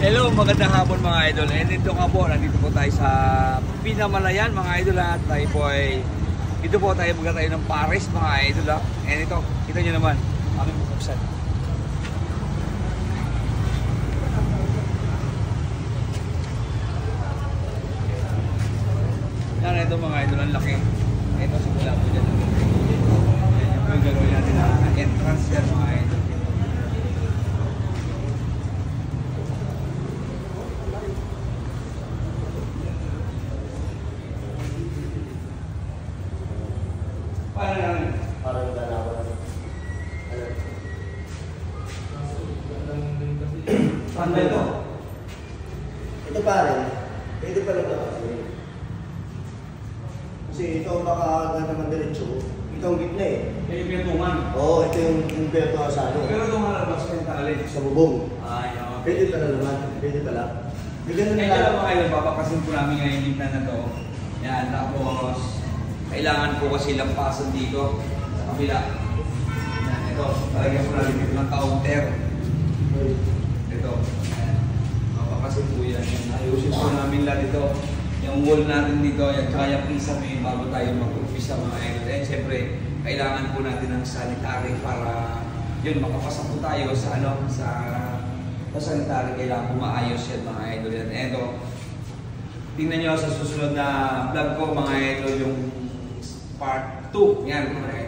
Hello, magandang hapon mga idol. And dito nga po, nandito po tayo sa Pinamalayan mga idol at tayo po ay dito po tayo magkatayo ng Pares mga idol ha. And ito, kita nyo naman, aming bubuksan. Yan, ito mga idol, ang laki. Ito, simula po dyan. Yan yung gagawin natin na entrance yan mga idol. Parang dalawa. Saan ba ito? Ito pare, pwede pala ito kasi ito ang makakaganda naman diretso. Ito ang gitna eh. Ito yung pintungan. Oo, ito yung berto sa ano. Pero ito nga labas ka yung talent. Sa bubong. Ay, okay. Pwede pala naman, pwede pala. Bigyan na Kaya nila. lang mga idol, papakasin po namin ngayon yung gitna na to. Yan, tapos kailangan po kasi lampasan dito sa kabila. Yan, ito. Talagyan po namin dito ng counter. Ito. Yan. Papakasin po yan. Ayusin po namin lahat ito. Yung wall natin dito, yan, tsaka yung pisame bago tayo mag-umpisa mga idol. And siyempre, kailangan po natin ng sanitary para yun, makapasa po tayo sa ano, sa sanitary. Kailangan po maayos yan mga idol. Yan. Ito. Tingnan nyo sa susunod na vlog ko mga idol yung part 2. Yan mga